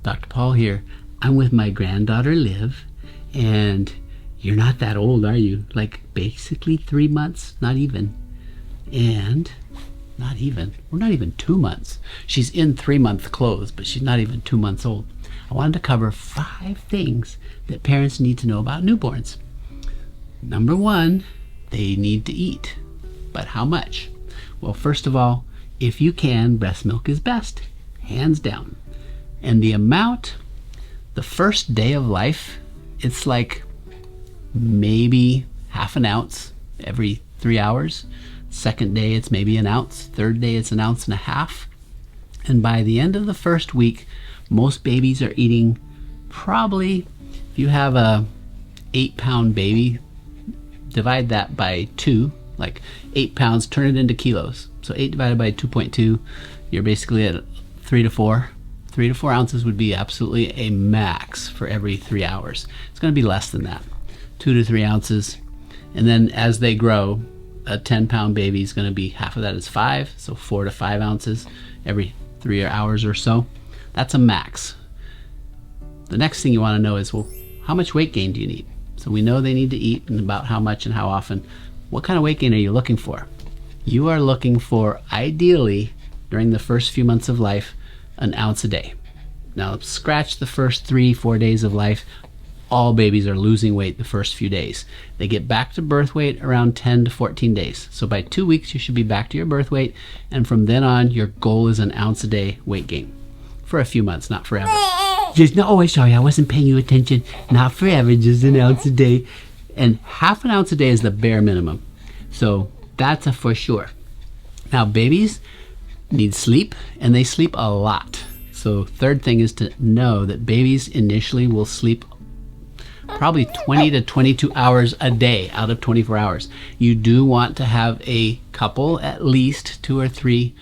Dr. Paul here. I'm with my granddaughter Liv, and you're not that old, are you? Like basically 3 months, not even. And we're not even 2 months. She's in 3-month clothes, but she's not even 2 months old. I wanted to cover 5 things that parents need to know about newborns. Number 1, they need to eat. But how much? Well, first of all, if you can, breast milk is best, hands down. And the amount, the first day of life, it's like maybe half an ounce every 3 hours. Second day, it's maybe an ounce. Third day, it's an ounce and a half. And by the end of the first week, most babies are eating probably, if you have a 8-pound baby, divide that by 2, like 8 pounds, turn it into kilos. So 8 divided by 2.2, you're basically at 3 to 4. 3 to 4 ounces would be absolutely a max for every 3 hours. It's going to be less than that, 2 to 3 ounces. And then as they grow, a 10-pound baby is going to be half of that is 5, so 4 to 5 ounces every 3 hours or so. That's a max. The next thing you want to know is, well, how much weight gain do you need? So we know they need to eat, and about how much and how often. What kind of weight gain are you looking for? You are looking for, ideally, during the first few months of life, an ounce a day. Now, scratch the first 3-4 days of life. All babies are losing weight the first few days. They get back to birth weight around 10 to 14 days. So by 2 weeks, you should be back to your birth weight. And from then on, your goal is an ounce a day weight gain. For a few months, not forever. Sorry, I wasn't paying you attention. Not forever, just an ounce a day. And half an ounce a day is the bare minimum. So that's a for sure. Now, babies need sleep, and they sleep a lot. So third thing is to know that babies initially will sleep probably 20 to 22 hours a day out of 24 hours. You do want to have a couple, at least 2 or 3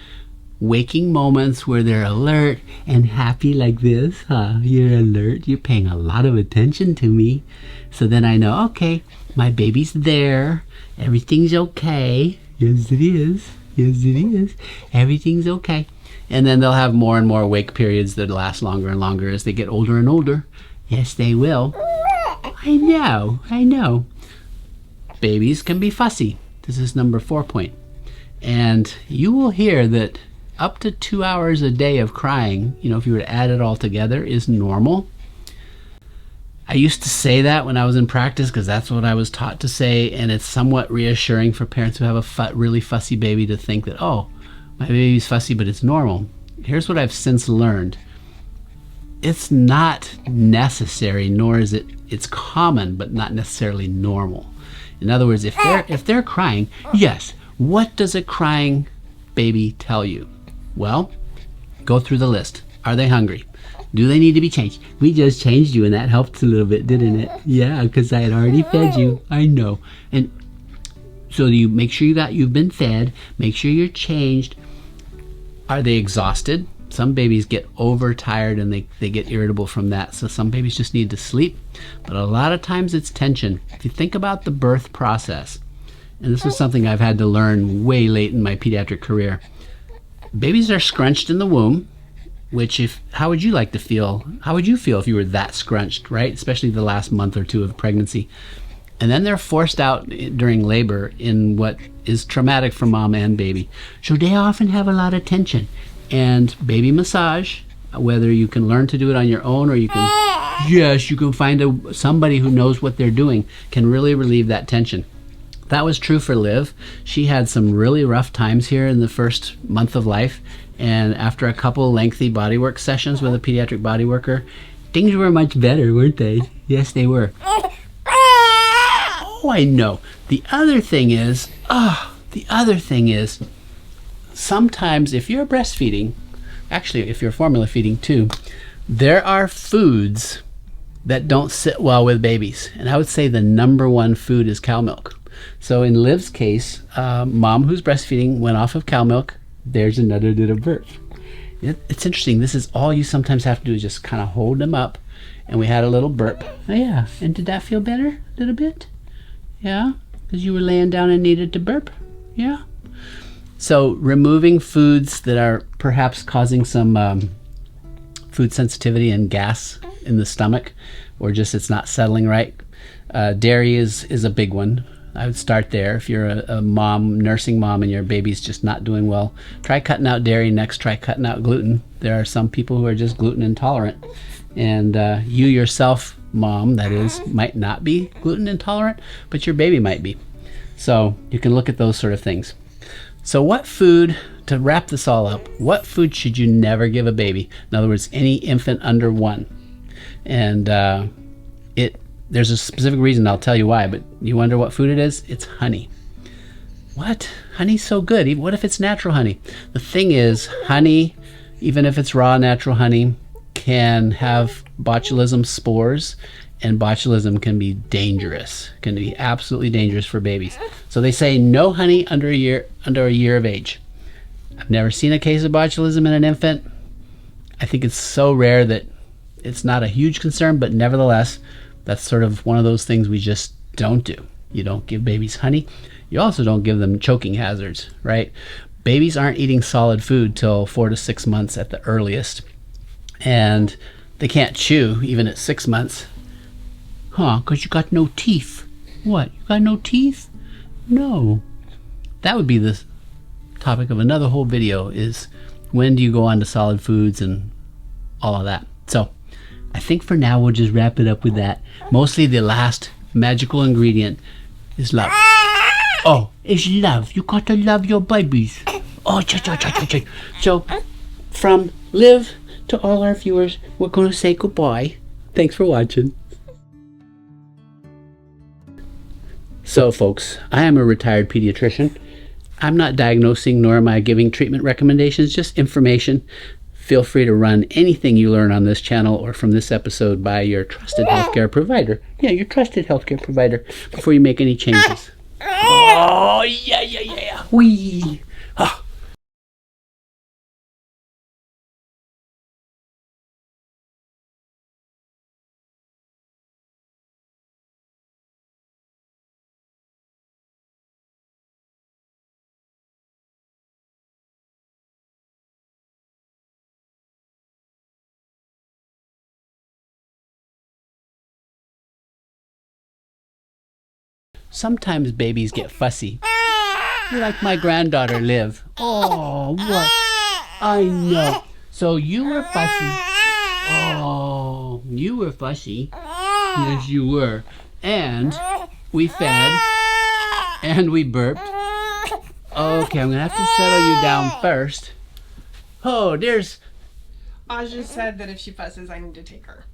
waking moments where they're alert and happy like this, huh? You're alert, you're paying a lot of attention to me. So then I know, okay, my baby's there, everything's okay. Yes, it is. Yes, it is. Everything's okay. And then they'll have more and more wake periods that last longer and longer as they get older and older. Yes, they will. I know. Babies can be fussy. This is number 4 point. And you will hear that up to 2 hours a day of crying, if you were to add it all together, is normal. I used to say that when I was in practice because that's what I was taught to say, and it's somewhat reassuring for parents who have a really fussy baby to think that, oh, my baby's fussy, but it's normal. Here's what I've since learned. It's not necessary, nor is it's common, but not necessarily normal. In other words, if they're crying, yes, what does a crying baby tell you? Well, go through the list. Are they hungry? Do they need to be changed? We just changed you, and that helped a little bit, didn't it? Yeah, because I had already fed you. I know. And so you make sure you've been fed. Make sure you're changed. Are they exhausted? Some babies get overtired and they get irritable from that. So some babies just need to sleep. But a lot of times it's tension. If you think about the birth process, and this is something I've had to learn way late in my pediatric career. Babies are scrunched in the womb, which how would you like to feel? How would you feel if you were that scrunched, right? Especially the last month or 2 of pregnancy. And then they're forced out during labor in what is traumatic for mom and baby. So they often have a lot of tension. And baby massage, whether you can learn to do it on your own or you can find somebody who knows what they're doing, can really relieve that tension. That was true for Liv. She had some really rough times here in the first month of life, and after a couple lengthy bodywork sessions with a pediatric bodyworker, things were much better, weren't they? Yes, they were. Oh, I know. The other thing is, sometimes if you're breastfeeding, actually if you're formula feeding too, there are foods that don't sit well with babies. And I would say the number 1 food is cow milk. So in Liv's case, mom who's breastfeeding went off of cow milk. There's another little burp. It's interesting. This is all you sometimes have to do is just kind of hold them up. And we had a little burp. Oh, yeah. And did that feel better a little bit? Yeah? Because you were laying down and needed to burp? Yeah? So removing foods that are perhaps causing some food sensitivity and gas in the stomach, or just it's not settling right. Dairy is a big one. I would start there. If you're a mom, nursing mom, and your baby's just not doing well, try cutting out dairy. Next, try cutting out gluten. There are some people who are just gluten intolerant. And you yourself, mom, that is, might not be gluten intolerant, but your baby might be. So you can look at those sort of things. So what food, to wrap this all up, what food should you never give a baby? In other words, any infant under 1. And there's a specific reason, I'll tell you why, but you wonder what food it is? It's honey. What? Honey's so good. What if it's natural honey? The thing is, honey, even if it's raw natural honey, can have botulism spores, and botulism can be dangerous, can be absolutely dangerous for babies. So they say no honey under a year of age. I've never seen a case of botulism in an infant. I think it's so rare that it's not a huge concern, but nevertheless, that's sort of one of those things we just don't do. You don't give babies honey. You also don't give them choking hazards, right? Babies aren't eating solid food till 4 to 6 months at the earliest. And they can't chew even at 6 months. Huh, because you got no teeth. What, you got no teeth? No. That would be the topic of another whole video, is when do you go on to solid foods and all of that. So I think for now we'll just wrap it up with that. Mostly the last magical ingredient is love. Oh, it's love. You got to love your babies. Oh, so from Liv to all our viewers, we're going to say goodbye. Thanks for watching. So folks, I am a retired pediatrician. I'm not diagnosing, nor am I giving treatment recommendations, just information. Feel free to run anything you learn on this channel or from this episode by your trusted healthcare provider. Yeah, your trusted healthcare provider before you make any changes. Oh, yeah. Whee! Oh. Sometimes babies get fussy. Like my granddaughter, Liv. Oh, what? I know. So you were fussy. Oh, you were fussy. Yes, you were. And we fed. And we burped. Okay, I'm going to have to settle you down first. Oh, there's... Aja said that if she fusses, I need to take her.